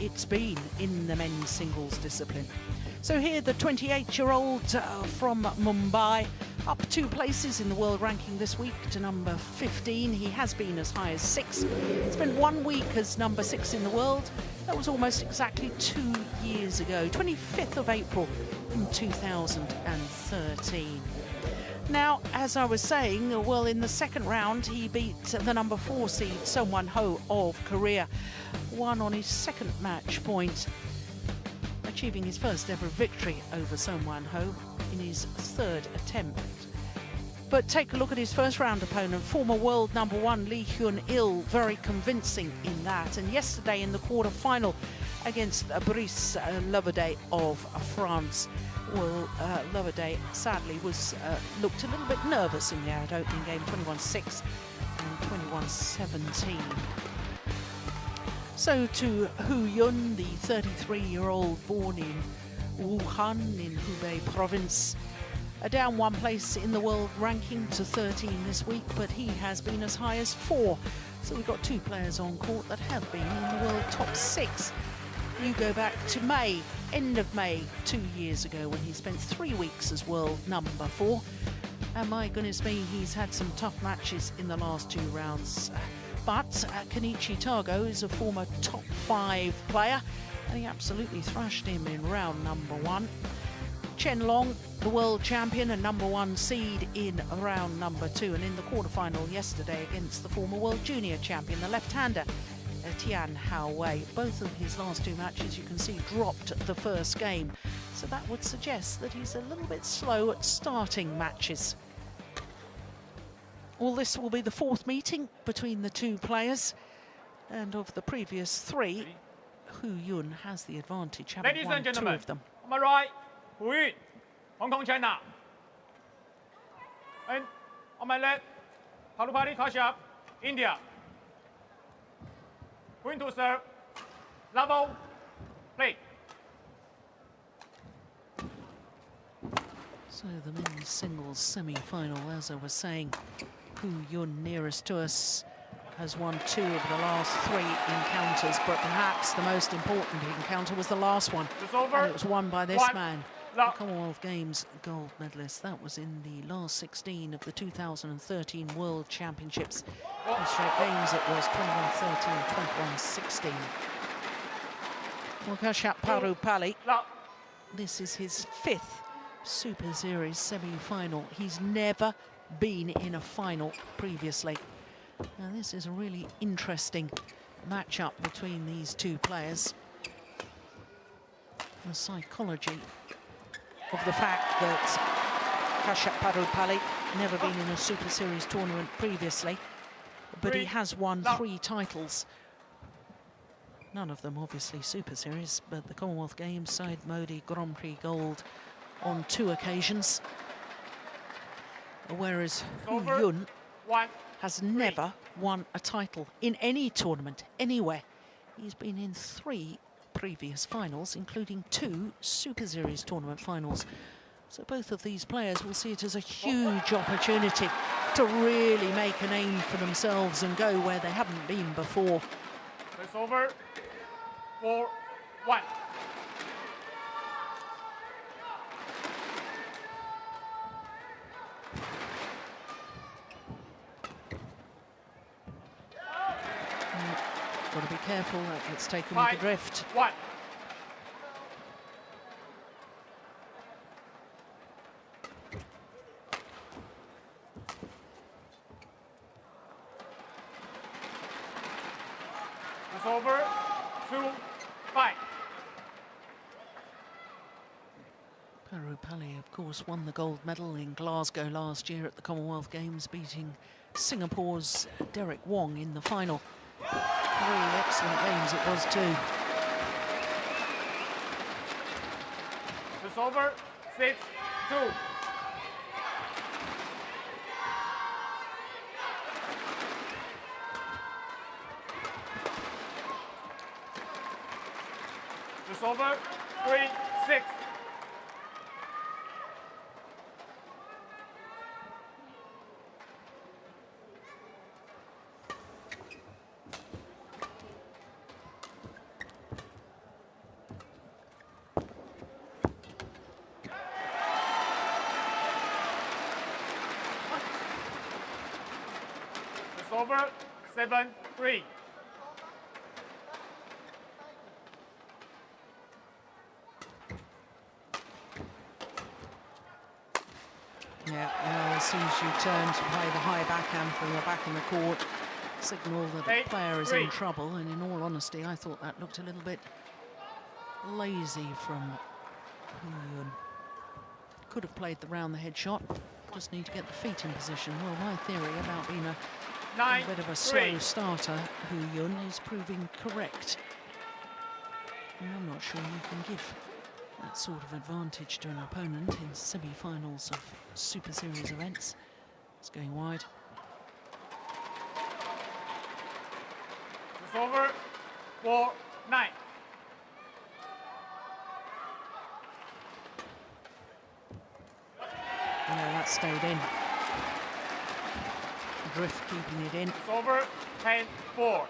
it's been in the men's singles discipline. So here, the 28-year-old from Mumbai, up 2 places in the world ranking this week to number 15. He has been as high as 6. Spent 1 week as number 6 in the world. That was almost exactly 2 years ago, 25th of April in 2013. Now, as I was saying, well, in the second round, he beat the number 4 seed, Seung-Wan Ho of Korea, won on his second match point, achieving his first ever victory over Seung-Wan Ho in his 3rd attempt. But take a look at his first round opponent, former world number 1 Lee Hyun-il, very convincing in that. And yesterday in the quarter-final against Brice Loverday of France, well, Loverday sadly looked a little bit nervous in the opening game, 21-6 and 21-17. So to Hu Yun, the 33-year-old born in Wuhan in Hubei province, down 1 place in the world ranking to 13 this week, but he has been as high as 4. So we've got 2 players on court that have been in the world top 6. You go back to May, end of May 2 years ago, when he spent 3 weeks as world number 4. And my goodness me, he's had some tough matches in the last 2 rounds. But Kenichi Tago is a former top 5 player, and he absolutely thrashed him in round number 1. Chen Long, the world champion and number 1 seed in round number 2, and in the quarterfinal yesterday against the former world junior champion, the left-hander Tian Hao Wei. Both of his last 2 matches, you can see, dropped the first game. So that would suggest that he's a little bit slow at starting matches. Well, this will be the 4th meeting between the 2 players, and of the previous 3, Hu Yun has the advantage, having won 2 of them. On my right, OUE, Hong Kong, China. And on my left, Parupalli, Kashyap, India. Going to serve, level, play. So the men's singles semi-final, as I was saying, Hu Yun, nearest to us, has won 2 of the last 3 encounters, but perhaps the most important encounter was the last one, and it was won by this man, the Commonwealth Games gold medalist. That was in the last 16 of the 2013 World Championships. In straight games it was 21-13, 21-16. Well, Kashyap Parupalli, this is his 5th Super Series semi-final. He's never been in a final previously. Now this is a really interesting matchup between these 2 players. The psychology of the fact that Kashyap Parupalli never been in a Super Series tournament previously, but he has won 3 titles. None of them obviously Super Series, but the Commonwealth Games, Side Modi Grand Prix Gold on 2 occasions. Whereas Hu Yun has never won a title in any tournament, anywhere. He's been in 3 previous finals, including 2 Super Series tournament finals. So both of these players will see it as a huge opportunity to really make a name for themselves and go where they haven't been before. It's over. 4-1. Got to be careful, that gets taken with the drift. 1. It's over. 2-5. Parupalli, of course, won the gold medal in Glasgow last year at the Commonwealth Games, beating Singapore's Derek Wong in the final. 3 excellent games it was too. It's over. 6-2. It's over. 3-6. over 7-3. Yeah, as soon as you turn to play the high backhand from the back in the court, signal that a player is in trouble, and in all honesty, I thought that looked a little bit lazy from OUE. Could have played the round the head shot, just need to get the feet in position. Well, my theory about being a bit of a slow starter, OUE, is proving correct. And I'm not sure you can give that sort of advantage to an opponent in semi-finals of Super Series events. It's going wide. It's over 4-9. Yeah, that stayed in. Drift keeping it in. It's over 10-4.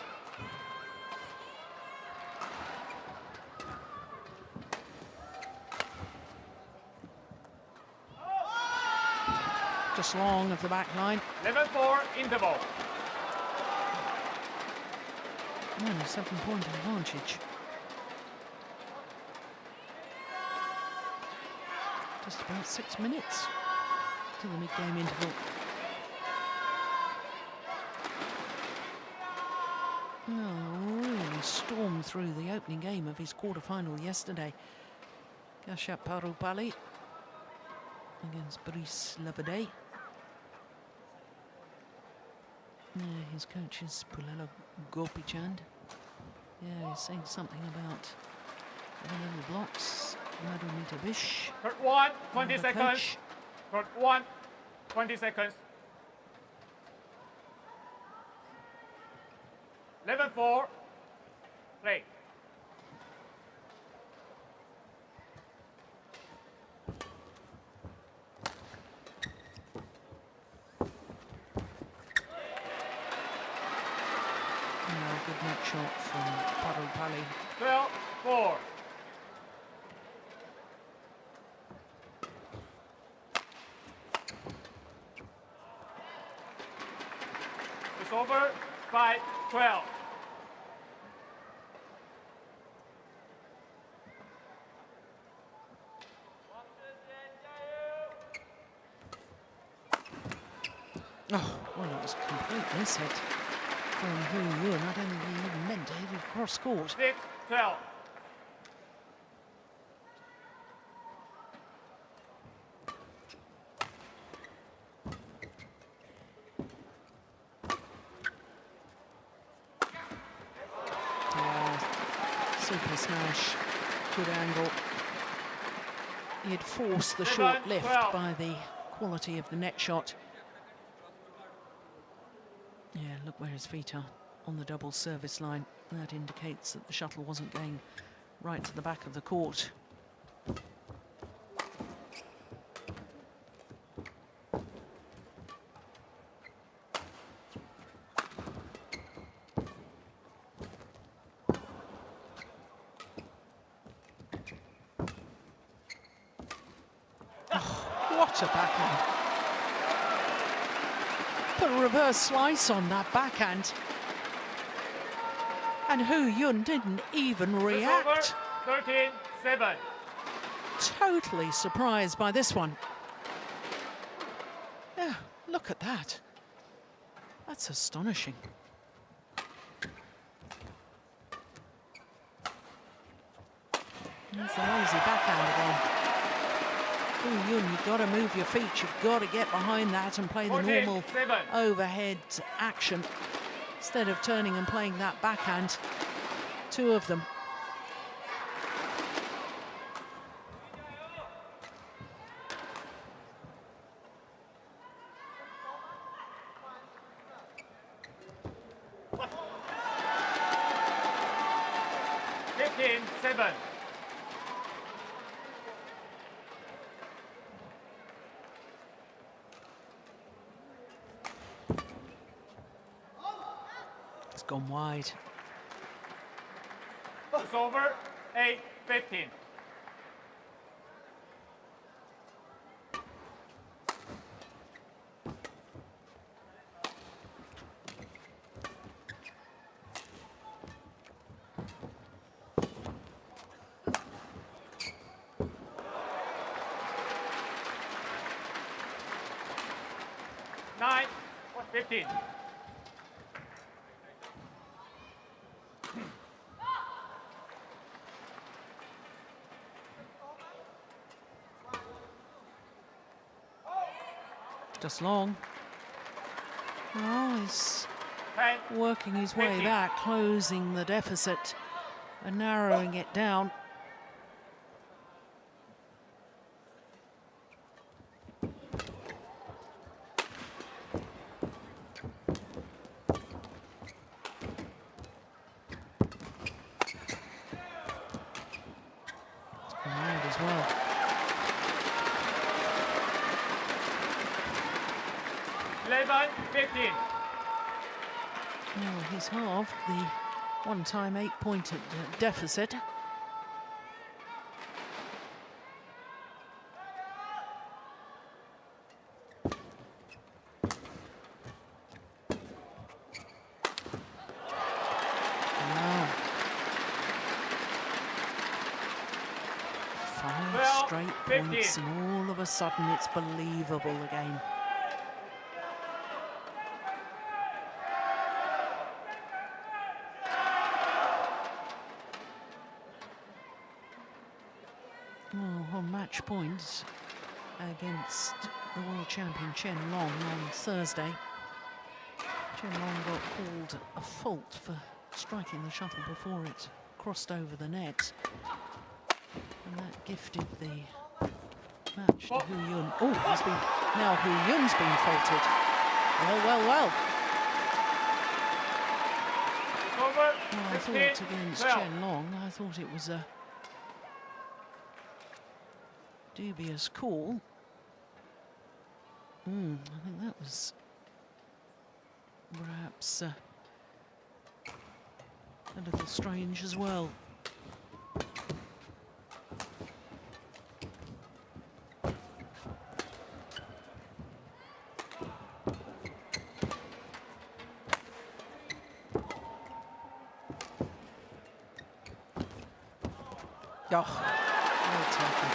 Just long of the back line. 11-4 interval. And a 7-point advantage. Just about 6 minutes to the mid-game interval. Oh, really stormed through the opening game of his quarter-final yesterday. Kashyap Parupalli against Brice Lebedet. Yeah, his coach is Pulelo Gopichand. Yeah, he's saying something about the little blocks. Madhu Mitabish. Court 1, 20 seconds. Coach. Court 1, 20 seconds. 11-4. Play. Good net shot from Parupalli. 12-4. It's over 5-12. Oh, well, it was a complete mishit from OUE. I don't think he even meant to hit it across court. 6-12. Super smash, good angle. He had forced the 11, short lift 12. by the quality of the net shot. Yeah, look where his feet are, on the double service line. That indicates that the shuttle wasn't going right to the back of the court. Oh, what a backhand. Put a reverse slice on that backhand. And OUE didn't even react. 13-7. Totally surprised by this one. Yeah, look at that. That's astonishing. There's the lazy backhand again. OUE, you've got to move your feet. You've got to get behind that and play the normal 14-7. overhead action instead of turning and playing that backhand. Two of them. It's gone wide. It's over 8-15. 15. Just long. Oh, he's 10. working his way 15. back, closing the deficit and narrowing it down. It's gone wide as well. 11, 15. Well, he's halved the one-time 8-point deficit. Wow. 5 12, straight 15. points, and all of a sudden it's believable again. Well, on match points against the world champion Chen Long on Thursday, Chen Long got called a fault for striking the shuttle before it crossed over the net, and that gifted the match to Hu Yun. Oh, now Hu Yun's been faulted. Well. It's over. Well, I 16, thought against 12. Chen Long, I thought it was a dubious call. I think that was perhaps a little strange as well. Oh, well taken.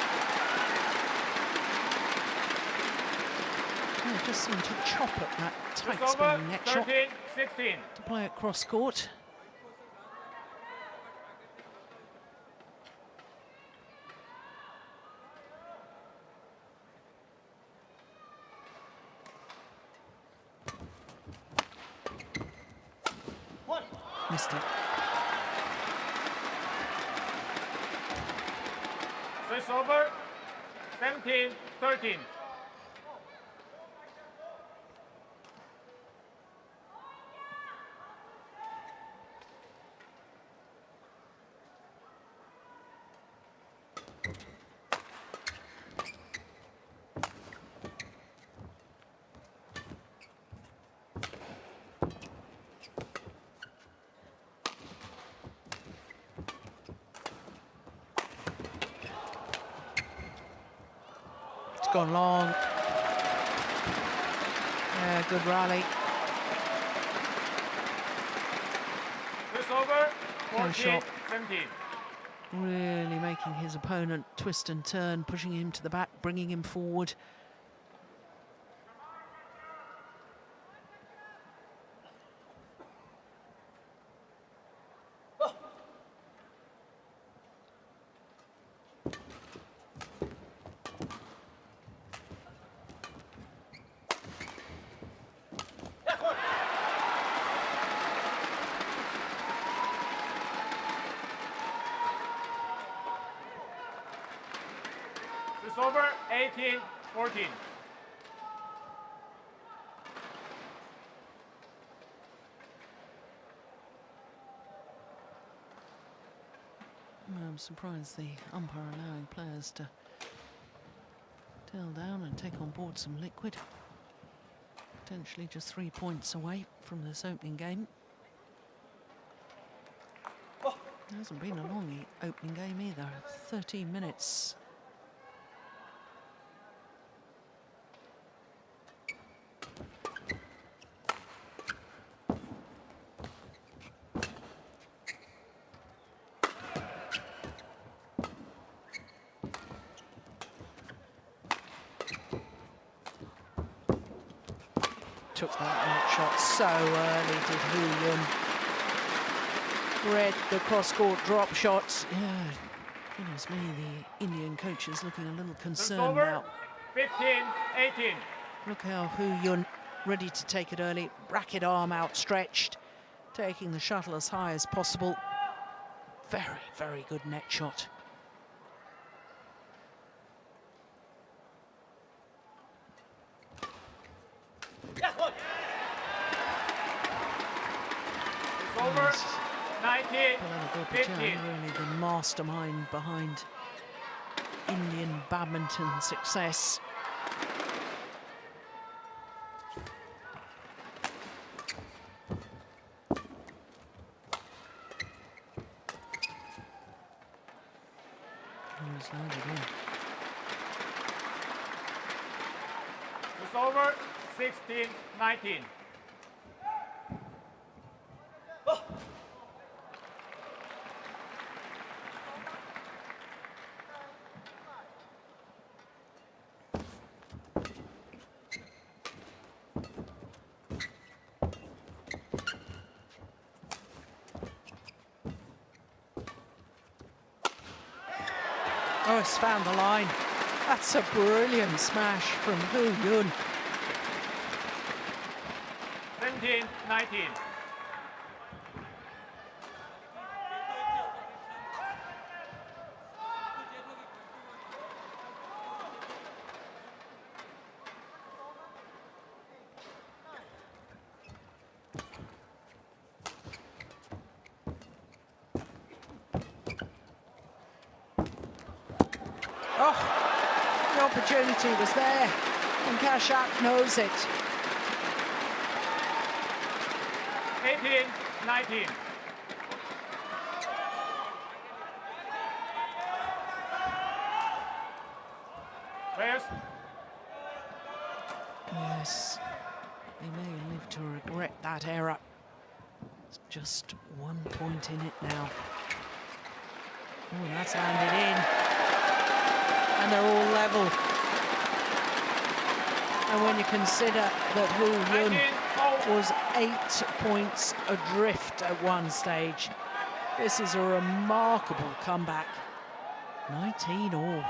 Yeah, it just seemed to chop at that tight It's over. spinning neck shot 13, 16. to play it cross court. Missed it. So it's over. 17, 13. It's gone long. Yeah, good rally. It's over. 14, Kashyap 17. really making his opponent twist and turn, pushing him to the back, bringing him forward. It's over. 18, 14. I'm surprised the umpire allowing players to tail down and take on board some liquid. Potentially just 3 points away from this opening game. It hasn't been a long opening game either. 13 minutes. took that net shot so early, did Hu Yun. Read the cross-court drop shot. Yeah, goodness me, the Indian coach is looking a little concerned now. 15-18. Look how Hu Yun ready to take it early. Racket arm outstretched, taking the shuttle as high as possible. Very, very good net shot. It's over. 19-15. Really the mastermind behind Indian badminton success. He's landed in. It's over. 16-19. Oh, it's found the line. That's a brilliant smash from Hu Yun. 17-19. Oh, the opportunity was there, and Kashyap knows it. 18-19. Players. Yes, they may live to regret that error. It's just 1 point in it now. Oh, that's landed in. And they're all level. And when you consider that Hu Yun was 8 points adrift at one stage, this is a remarkable comeback. 19 all.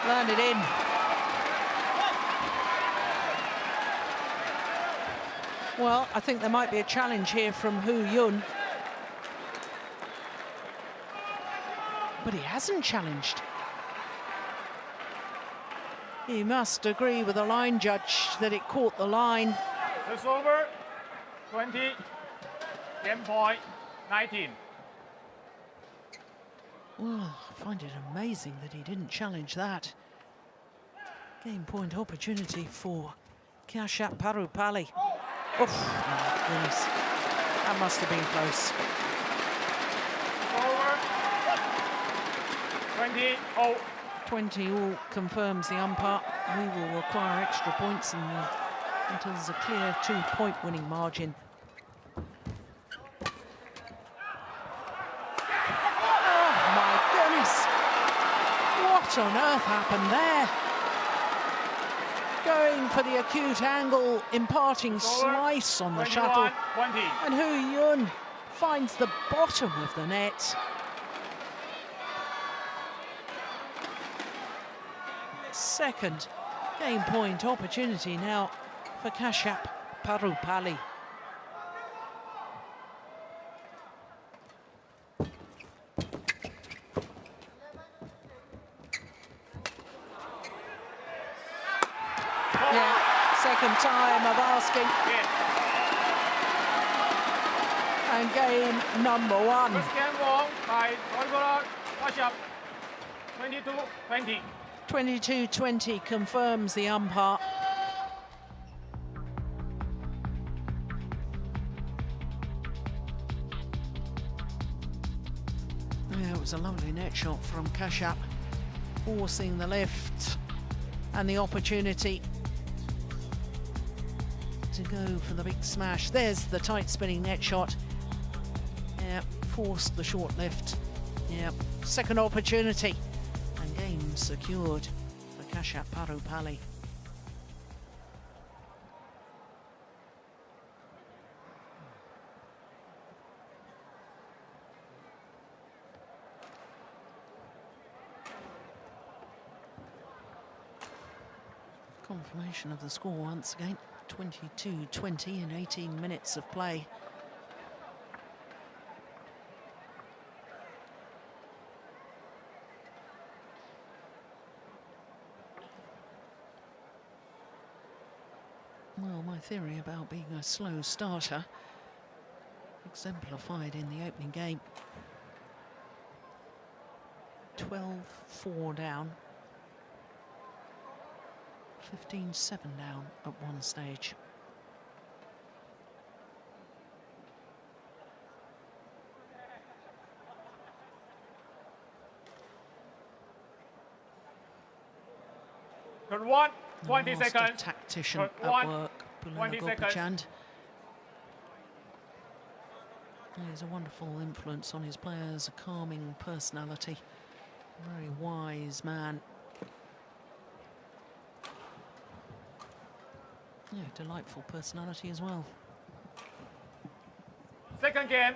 Landed in. Well, I think there might be a challenge here from Hu Yun. But he hasn't challenged. He must agree with the line judge that it caught the line. It's over. 20. Game point. 19. Well, I find it amazing that he didn't challenge that. Game point opportunity for Kashyap Parupalli. Oh, my goodness. That must have been close. Over. 20 all. 20 all confirms the umpire. We will require extra points until there's a clear 2-point winning margin. What on earth happened there? Going for the acute angle, imparting slice on the shuttle. 20. And Hu Yun finds the bottom of the net. Second game point opportunity now for Kashyap Parupalli. Second time of asking. And game number one. First game won by Kashyap. 22-20. 22-20 confirms the umpire. Yeah, it was a lovely net shot from Kashyap, forcing the lift and the opportunity go for the big smash. There's the tight spinning net shot. Yeah, forced the short lift. Yeah, second opportunity. And game secured for Kashyap Parupalli. Confirmation of the score once again. 22-20 in 18 minutes of play. Well, my theory about being a slow starter exemplified in the opening game. 12-4 down. 15-7 down at one stage. Turn 1, 20 seconds. Tactician Turn at one, work, 20 seconds. He's a wonderful influence on his players, a calming personality, a very wise man. Yeah, delightful personality as well. Second game,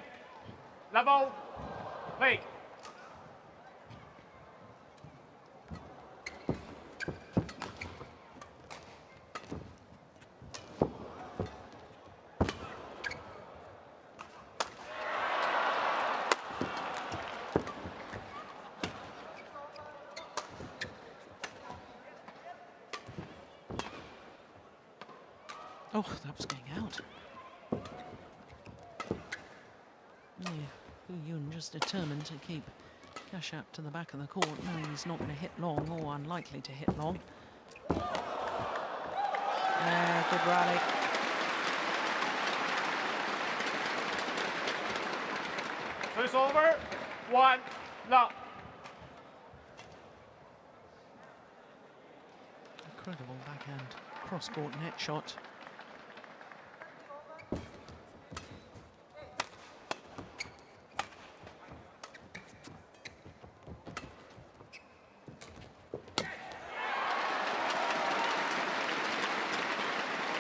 level, play. Oh, that was going out. Yeah, OUE just determined to keep Kashyap to the back of the court, knowing he's not going to hit long, or unlikely to hit long. Good rally. So it's over. 1 love. Incredible backhand cross-court net shot.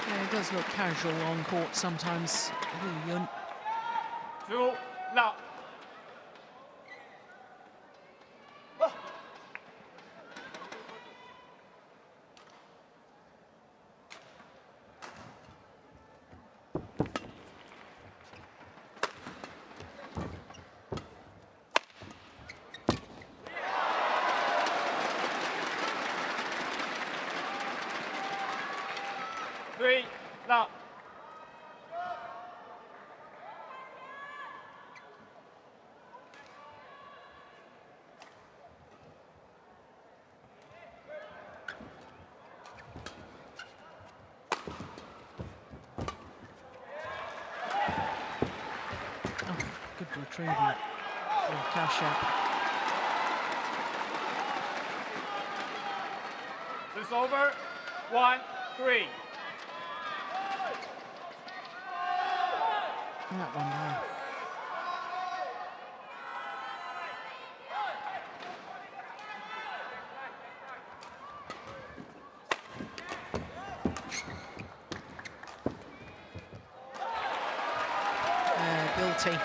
Yeah, it does look casual on court sometimes. OUE. 2 love. Three, now. Oh, good retrieval for Kashyap. It's over. 1, 3. That one there. Guilty.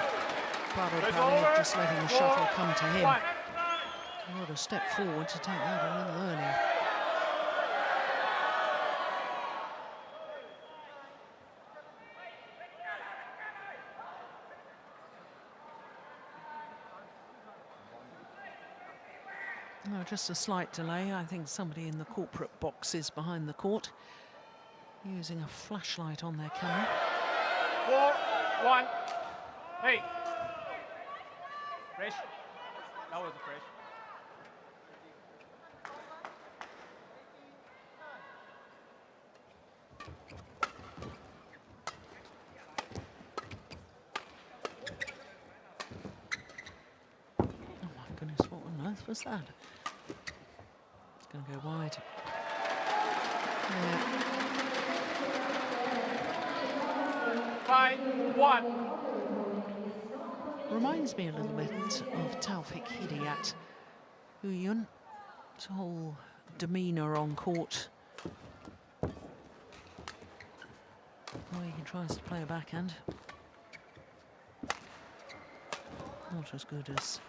Parupalli just letting the shuttle come to him. What a step forward to take that a little earlier. No, just a slight delay. I think somebody in the corporate boxes behind the court using a flashlight on their camera. 4, 1. Hey. Fresh. That was fresh. Oh my goodness, what on earth was that? It's going to go wide. Yeah. 5-1. Reminds me a little bit of Taufik Hidayat, OUE, his whole demeanour on court. The way he tries to play a backhand. Not as good as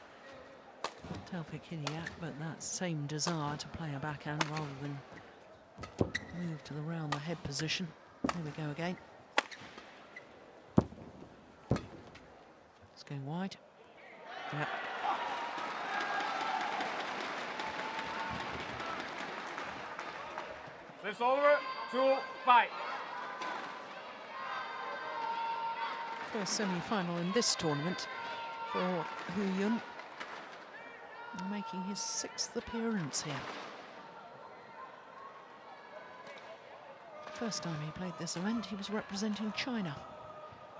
Taufik Hidayat, but that same desire to play a backhand rather than move to the round the head position. Here we go again. It's going wide. Yeah. It's over. 2-5. First semi-final in this tournament for OUE, making his 6th appearance here. First time he played this event, he was representing China.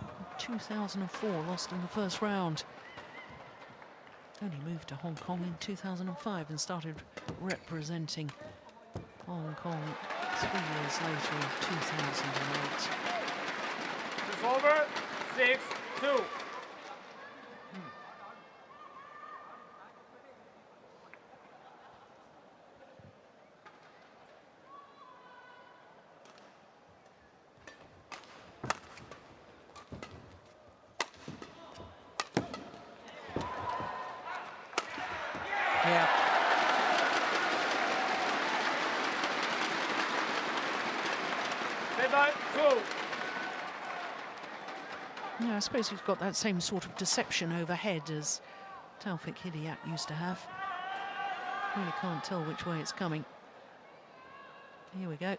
In 2004, lost in the first round. Only moved to Hong Kong in 2005 and started representing Hong Kong 3 years later in 2008. It's over. 6-2. Yeah. Yeah, I suppose he's got that same sort of deception overhead as Taufik Hidayat used to have. Really can't tell which way it's coming. Here we go.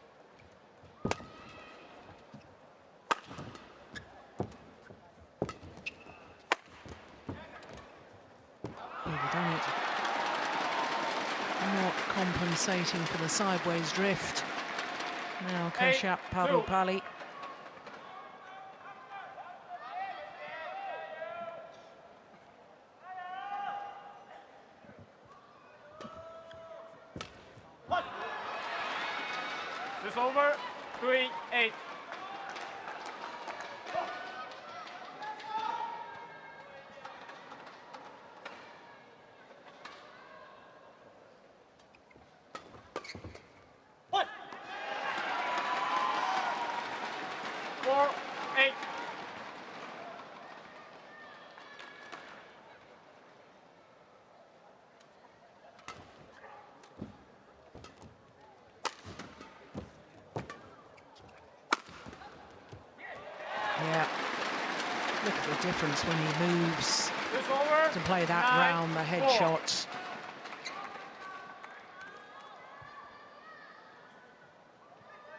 Overdone it. Not compensating for the sideways drift. Now Kashyap, Parupalli. It's over. 3-8. What? 4-8. Yeah. Look at the difference when he moves It's over. to play that 9-4. round, the head shot.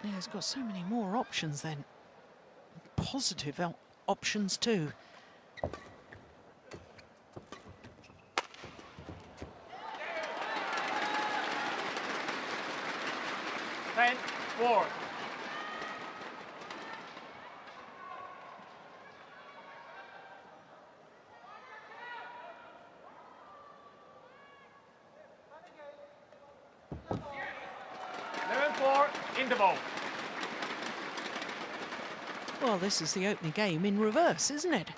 Yeah, he's got so many more options then. Positive options too. Ten, 4. Interval. Well, this is the opening game in reverse, isn't it?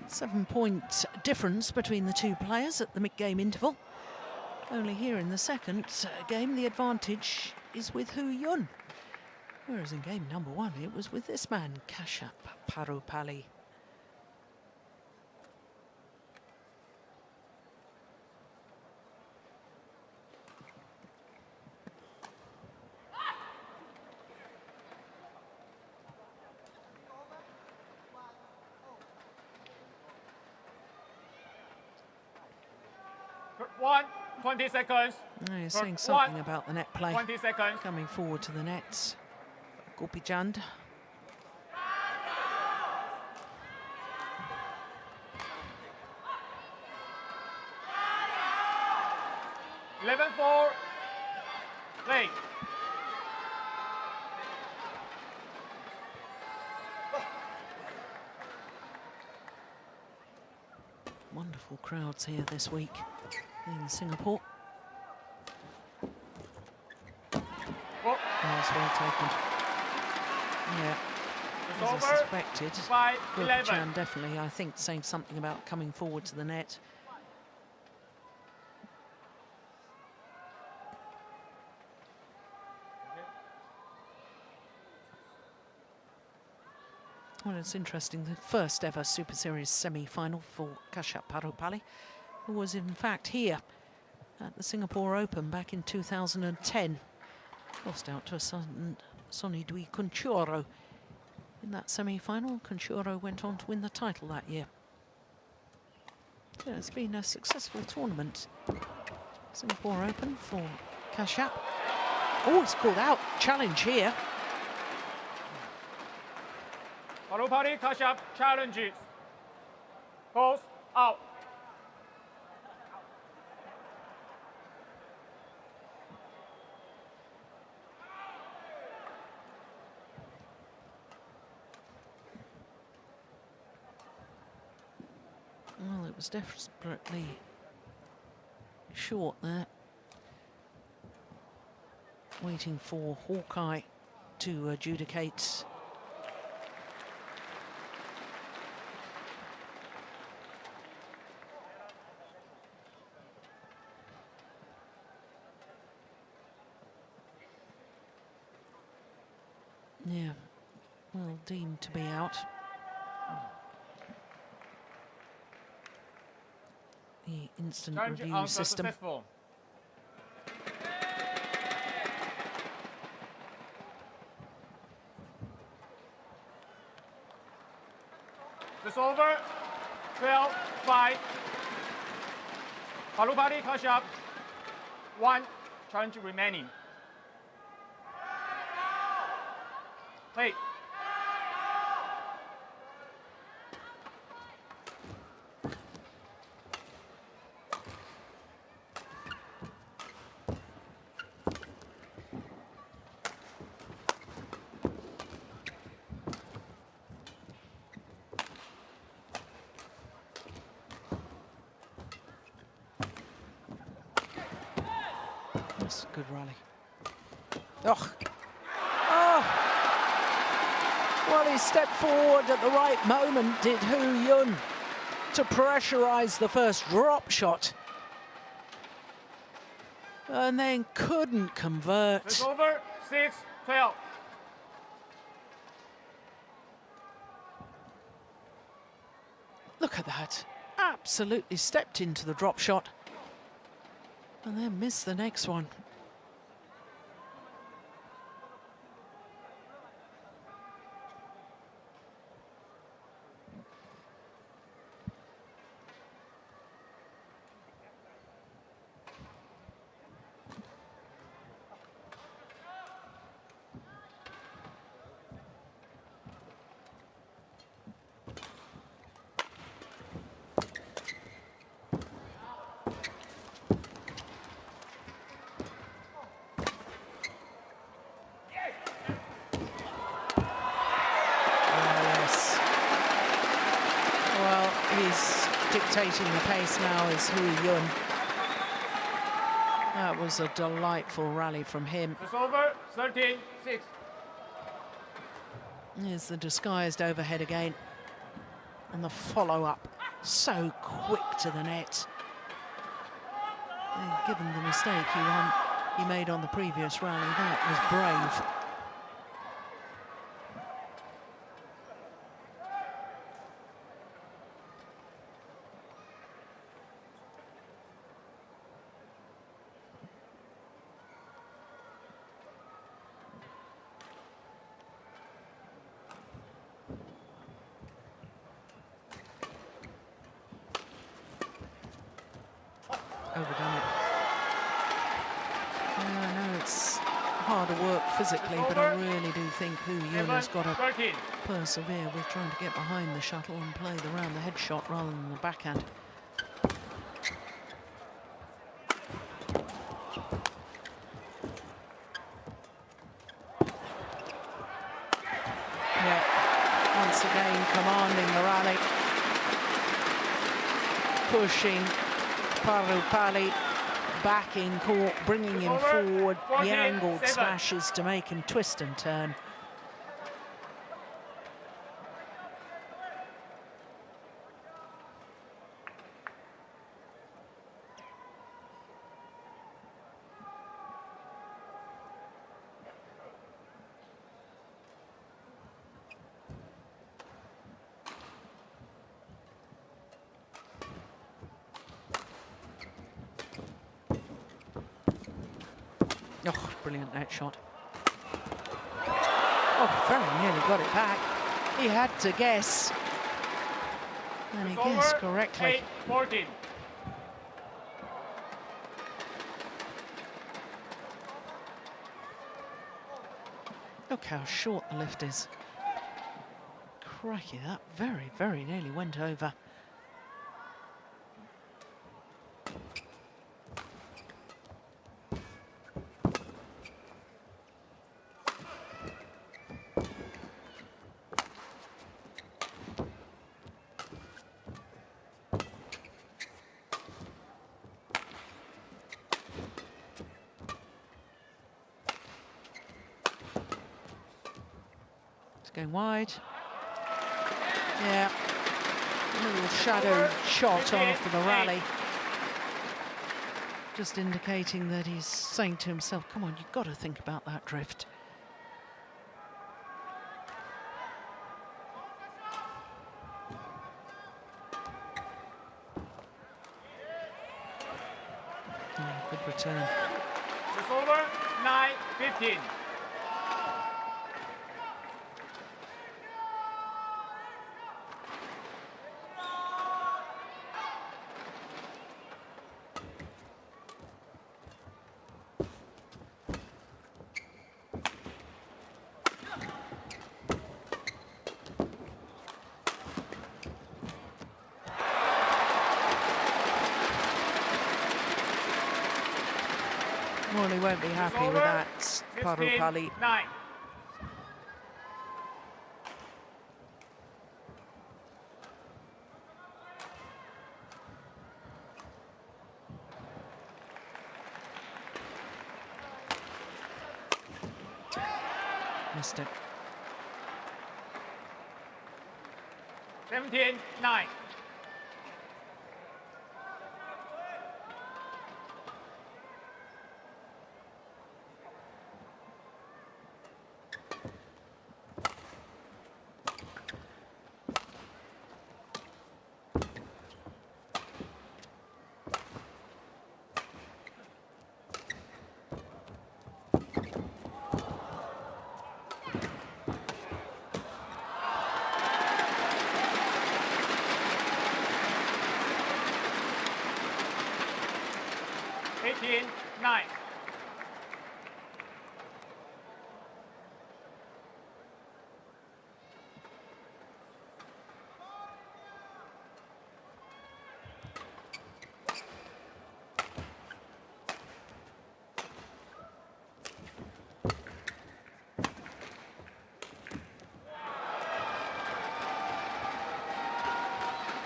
7-point difference between the two players at the mid-game interval. Only here in the second game, the advantage is with OUE. Whereas in game number 1, it was with this man, Kashyap, Parupalli. One, 20 seconds. He's saying something about the net play. 20 seconds. Coming forward to the nets. Gopijand. (11-4). Play. Wonderful crowds here this week in Singapore. Oh. That's well taken. Yeah. as I over. suspected. 5-11. Chan definitely, I think, saying something about coming forward to the net. Well, it's interesting, the first ever Super Series semi-final for Kashyap Parupalli, who was in fact here at the Singapore Open back in 2010. Lost out to a Sonny Dwi Kunchoro in that semi-final. Kunchoro went on to win the title that year. Yeah, it's been a successful tournament. Singapore Open for Kashyap. Oh, it's called out. Challenge here. Parupalli Kashyap challenges. Goes out. Well, it was desperately short there. Waiting for Hawkeye to adjudicate. Yeah, well deemed to be out. The instant review system. Successful. It's over. 12-5. Parupalli Kashyap. 1 challenge remaining. Play. That's a good rally. Oh. Oh. Well, he stepped forward at the right moment, did Hu Yun, to pressurise the first drop shot. And then couldn't convert. It's over. 6-12. Look at that. Absolutely stepped into the drop shot. And then missed the next one. He's dictating the pace now is Hu Yun. That was a delightful rally from him. It's over. 13-6. Here's the disguised overhead again. And the follow-up, so quick to the net. And given the mistake he made on the previous rally, that was brave. Overdone it. Yeah, I know it's harder work physically, but I really do think Hu Yun has got to persevere with trying to get behind the shuttle and play the round the head shot rather than the backhand. Yeah, once again commanding the rally, pushing Parupalli back in court, bringing him forward, the angled smashes to make him twist and turn. brilliant net shot. Oh, very nearly got it back. He had to guess. And he guessed correctly. 8-14. Look how short the lift is. Crikey, that very, very nearly went over. Going wide. Yeah, a little shadow shot after the rally. Just indicating that he's saying to himself, come on, you've got to think about that drift. Yeah, good return. It's over, 9-15. Well, he won't be happy with that, Parupalli. 9. Missed it. 17-9. Nine.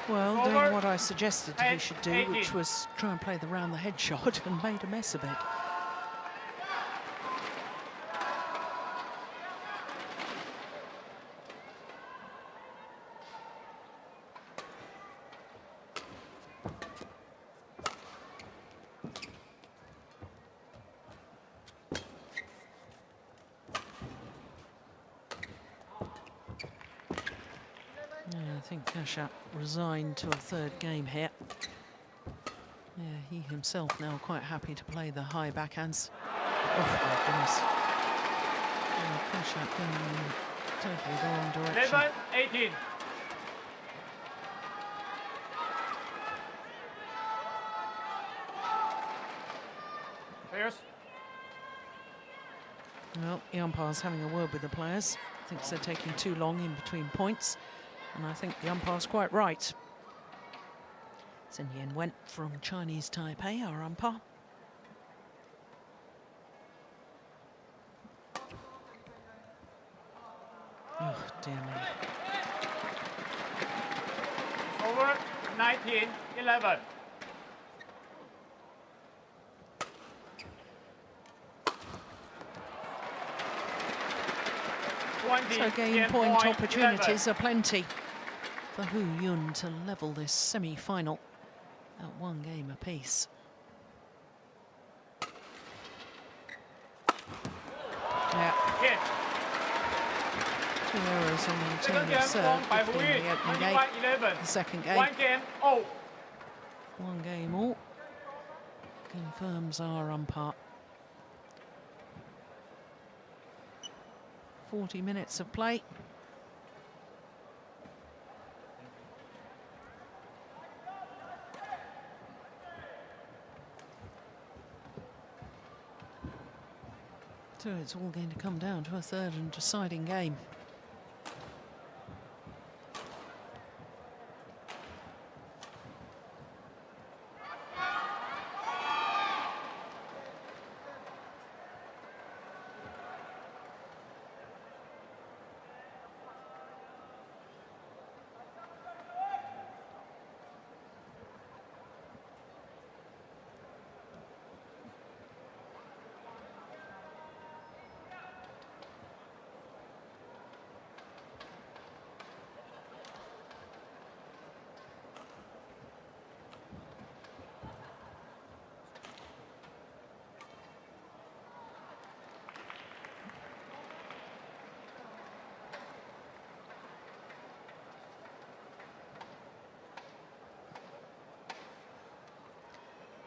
Well, doing what I suggested he should do, which was try and play the round the head shot, and made a mess of it. I think Kashyap resigned to a third game here. Yeah, he himself now quite happy to play the high backhands. Oh, my goodness. Yeah, Kashyap going in totally the wrong direction. 11-18. Players. Well, the umpire's having a word with the players. Thinks they're taking too long in between points. And I think the umpire's quite right. Sun Yen went from Chinese Taipei, our umpire. Oh, dear me. Over, 19-11. So game point opportunities are plenty for Hu Yun to level this semi-final at one game apiece. Yeah. Two errors on the return of serve in the opening game. The second game. 1 game all. 1 game all. Confirms our umpire. 40 minutes of play. So it's all going to come down to a third and deciding game.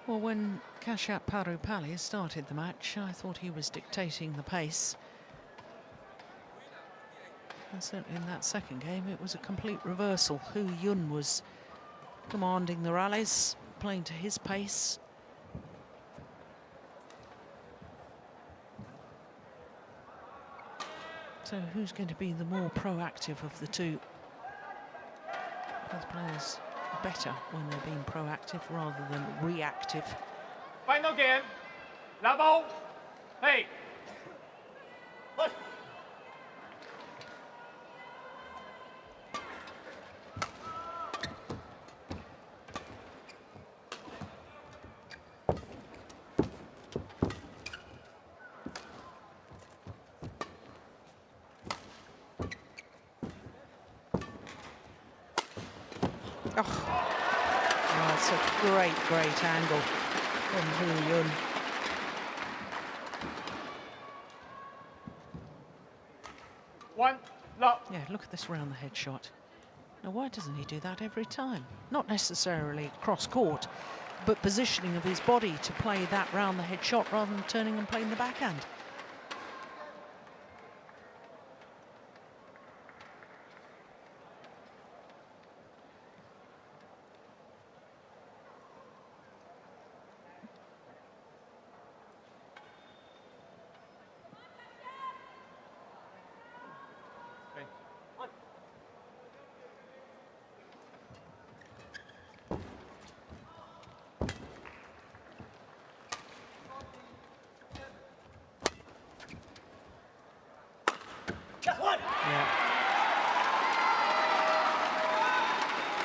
Well, when Kashyap Parupalli started the match, I thought he was dictating the pace. And certainly in that second game, it was a complete reversal. OUE was commanding the rallies, playing to his pace. So who's going to be the more proactive of the two? Both players better when they're being proactive rather than reactive. Final game. Level. Hey. Oh, it's a great angle from OUE. One, love. Yeah, look at this round the head shot. Now, why doesn't he do that every time? Not necessarily cross court, but positioning of his body to play that round the head shot rather than turning and playing the backhand.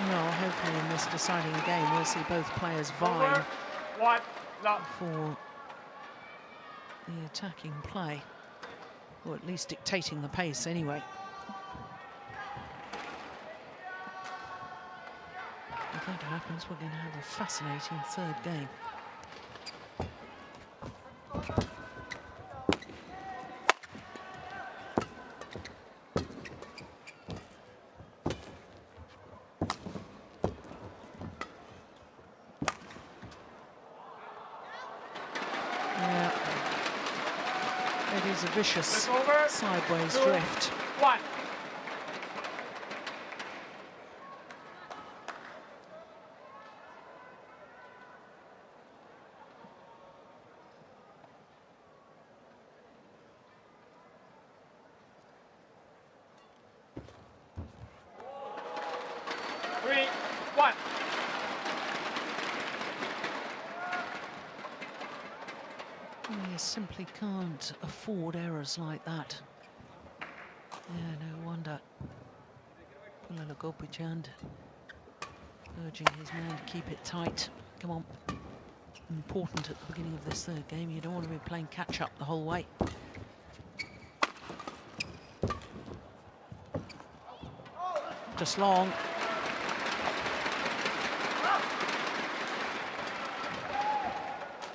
Well, hopefully in this deciding game we'll see both players vying for the attacking play, or at least dictating the pace anyway. If that happens, we're going to have a fascinating third game. It is a vicious sideways drift. 1. You simply can't afford errors like that. Yeah, no wonder. Pulala Gopichand urging his man to keep it tight. Come on. Important at the beginning of this third game. You don't want to be playing catch-up the whole way. Just long.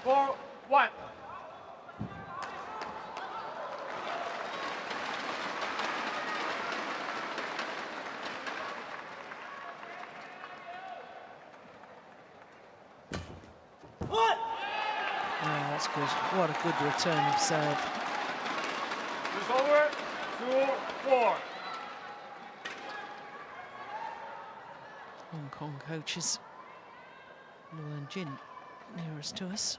Four, 1. Oh, that's good. What a good return of serve. It's over. 2. 2-4. Hong Kong coaches. Luan Jin nearest to us.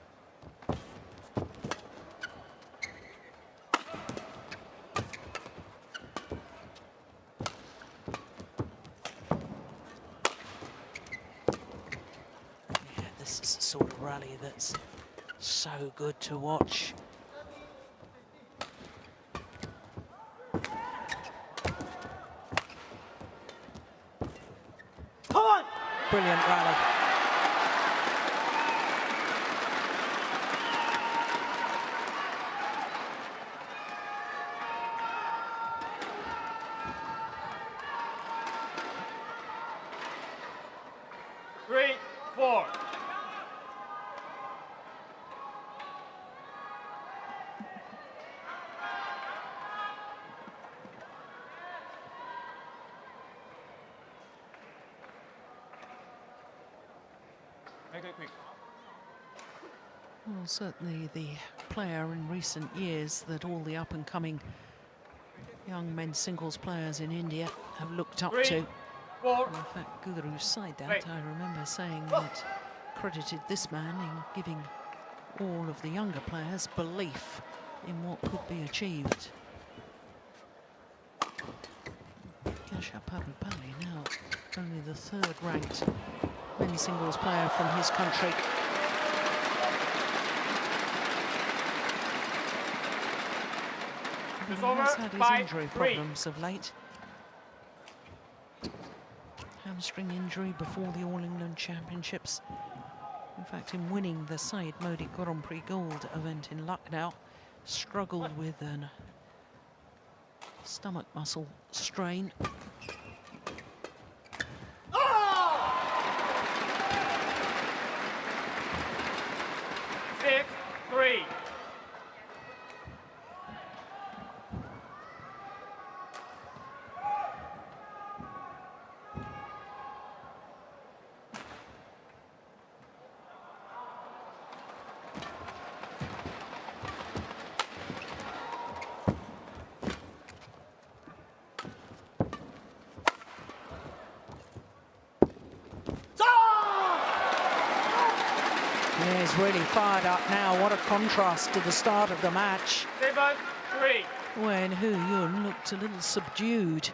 Yeah, this is the sort of rally that's so good to watch. Brilliant rally. Three, 4. Make it quick. Well, certainly the player in recent years that all the up-and-coming young men's singles players in India have looked up 3, to. 4. In fact, Guru Saidat, Right. I remember saying that, credited this man in giving all of the younger players belief in what could be achieved. Kashyap Parupalli now only the third-ranked men's singles player from his country. He has had his injury problems of late. Hamstring injury before the All England Championships. In fact, in winning the Syed Modi Grand Prix Gold event in Lucknow, struggled with a stomach muscle strain. 6-3. Yeah, he's really fired up now. What a contrast to the start of the match, 7-3. when Hu Yun looked a little subdued.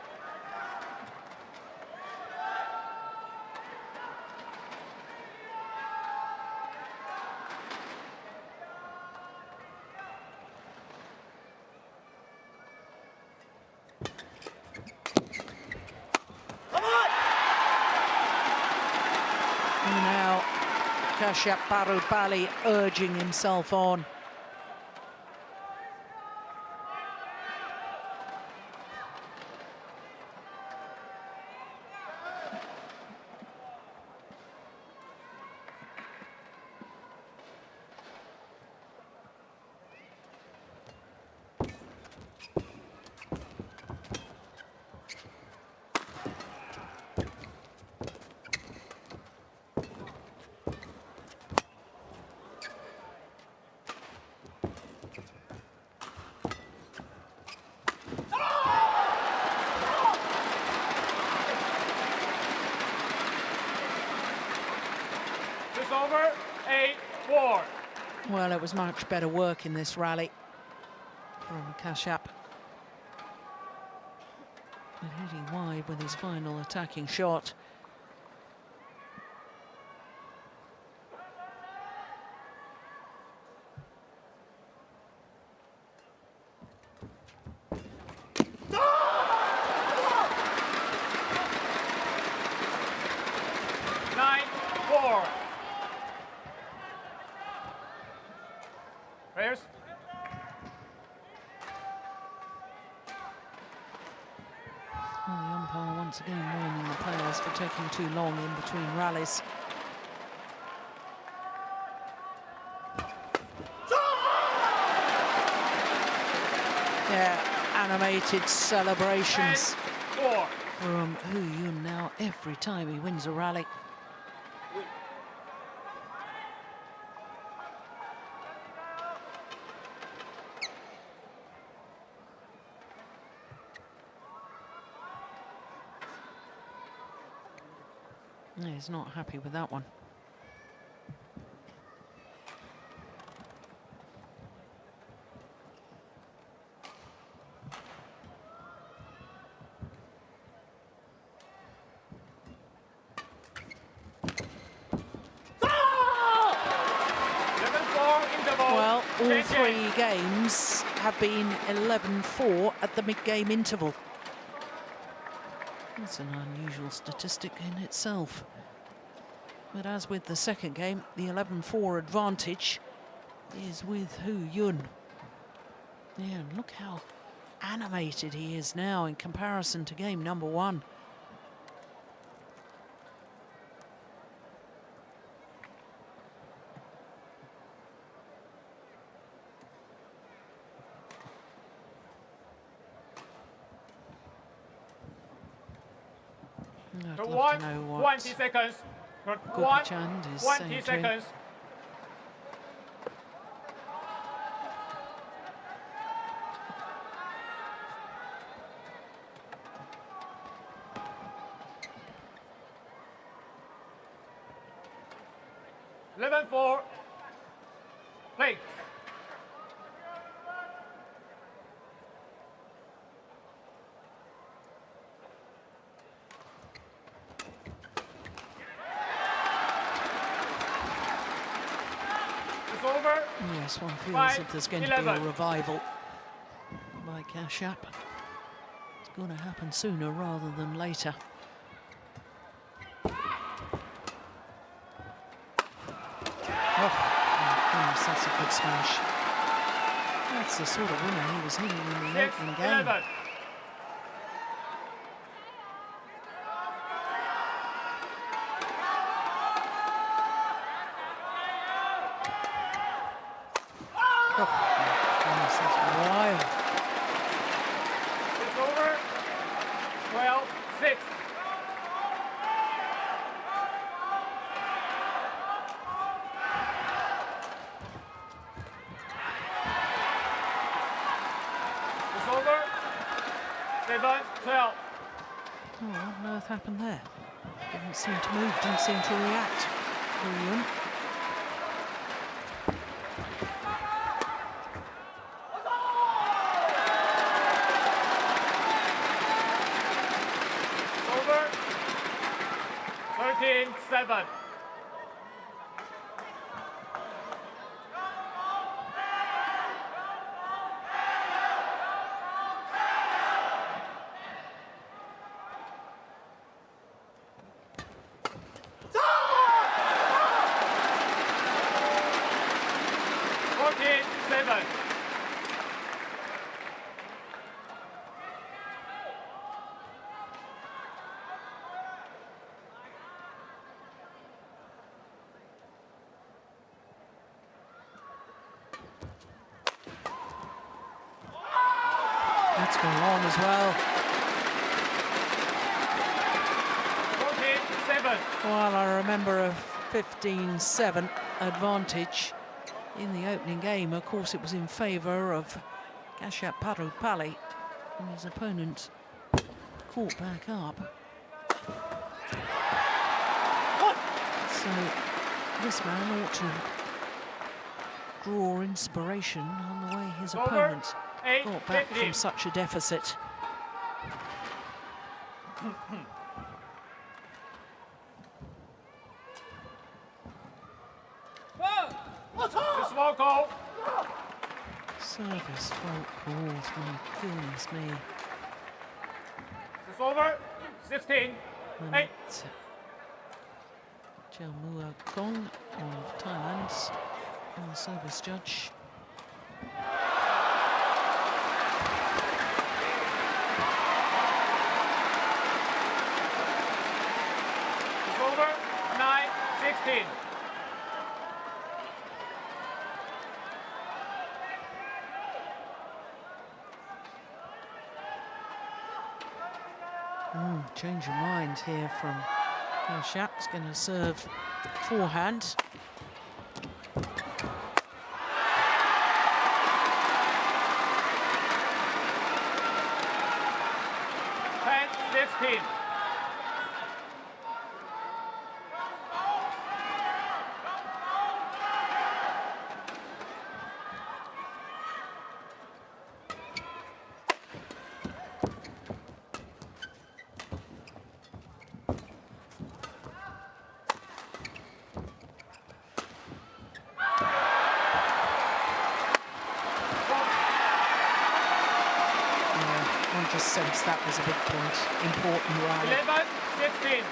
Now, Kashyap Parupalli urging himself on. It's over. 8-4. Well, it was much better work in this rally from Kashyap. But hitting wide with his final attacking shot. Players. Well, the umpire once again warning the players for taking too long in between rallies. Yeah, animated celebrations 10-4. from Hu Yun now every time he wins a rally. He's not happy with that one. Well, all three games have been 11-4 at the mid-game interval. That's an unusual statistic in itself. But as with the second game, the 11-4 advantage is with Hu Yun. Yeah, look how animated he is now in comparison to game number one. I'd love to know what 20 seconds. Gopichan is 20 saying seconds. To him. 11-4. Play. Over. Yes, one feels as if there's going to be a revival by Kashyap. It's going to happen sooner rather than later. Oh, my goodness, that's a good smash. That's the sort of winner he was hitting in the opening game. 11. Oh, my goodness, that's wild. It's over. 12-6. It's over. 7-12. Oh, what on earth happened there? Didn't seem to move, didn't seem to react. Brilliant. Over. 13-7. That's going on as well. 14-7. Well, I remember a 15-7 advantage in the opening game. Of course, it was in favour of Kashyap Parupalli, and his opponent caught back up. So this man ought to draw inspiration on the way his opponent got back from such a deficit. Small goal. Service fault calls, my goodness me. It's over. 16-8. Jalmua Gong of Thailand's service judge. It's over. 9-16. Change of mind here from Kashyap. He's going to serve forehand. sense that was a big point. Important rally. 11-16.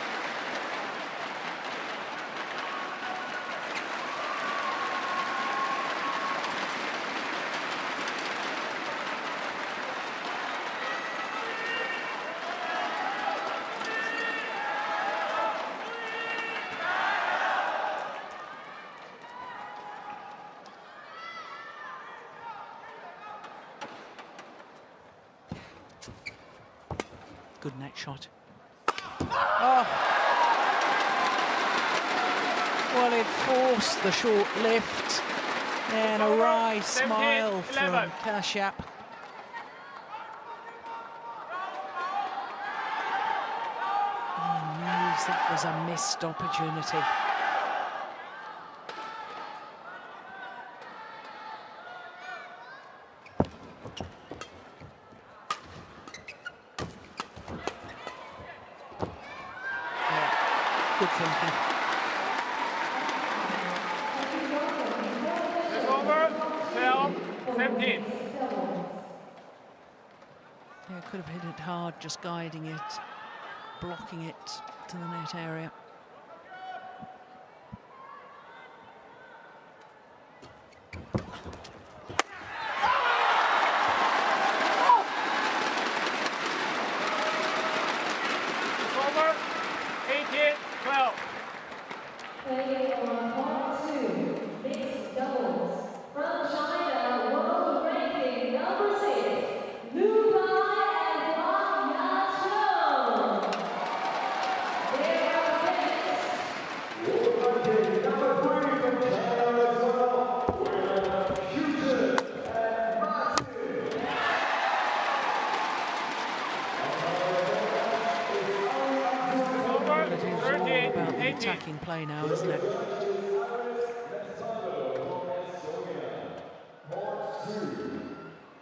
Good net shot. Oh. Well, it forced the short lift and a wry smile from Kashyap. He knows that was a missed opportunity. Good thinking. It's over. 12-17. Yeah, could have hit it hard, just guiding it, blocking it to the net area. It's over. 18-12. Playing on part 2, mixed doubles. From China, world ranking number 6, Liu Bai and Wang Yachou. There are the world ranking number 3 from China as well, with Houston and Matthew. But it is all about the attacking play now, isn't it?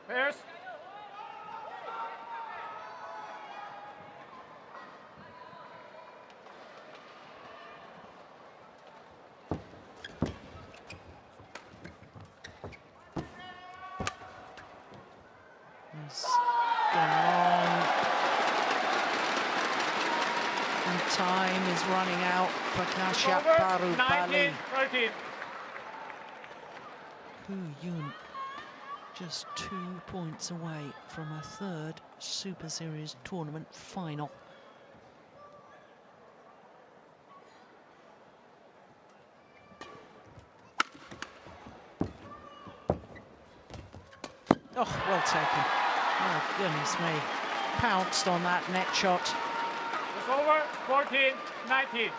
Pairs. It's gone long. And time is running out for Kashyap. Parupalli. 19-13. Hu Yun just 2 points away from a third Super Series tournament final. Oh, well taken. Oh, goodness me. Pounced on that net shot. It's over. 14-19.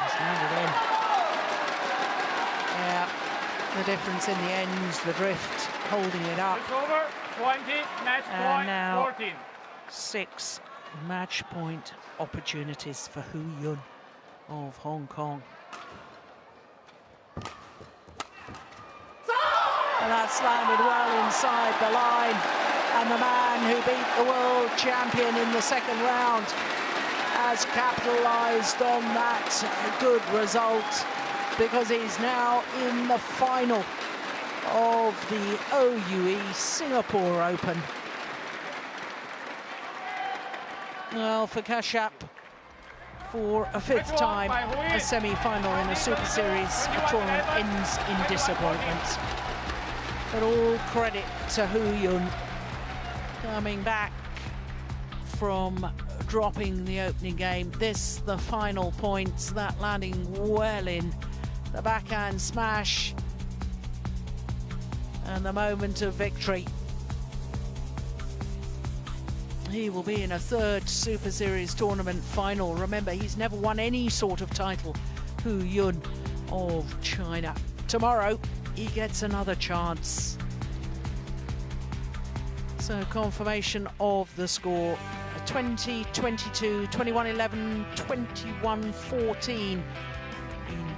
He's landed in. Yeah, the difference in the ends, the drift, holding it up. It's over. 20. Match And point. now 14. 6 match point opportunities for Hu Yun of Hong Kong. And that's landed well inside the line. And the man who beat the world champion in the second round has capitalised on that good result, because he's now in the final of the OUE Singapore Open. Well, for Kashyap, for a 5th time, a semi-final in a Super Series tournament ends in disappointment. But all credit to Hu Yun, coming back from dropping the opening game. This, the final points, that landing well in the backhand smash, and the moment of victory. He will be in a 3rd Super Series tournament final. Remember, he's never won any sort of title, Hu Yun of China. Tomorrow, he gets another chance. So confirmation of the score: 20-22, 21-11, 21-14 in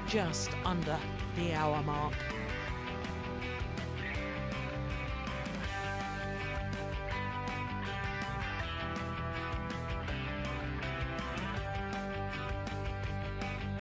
just under the hour mark.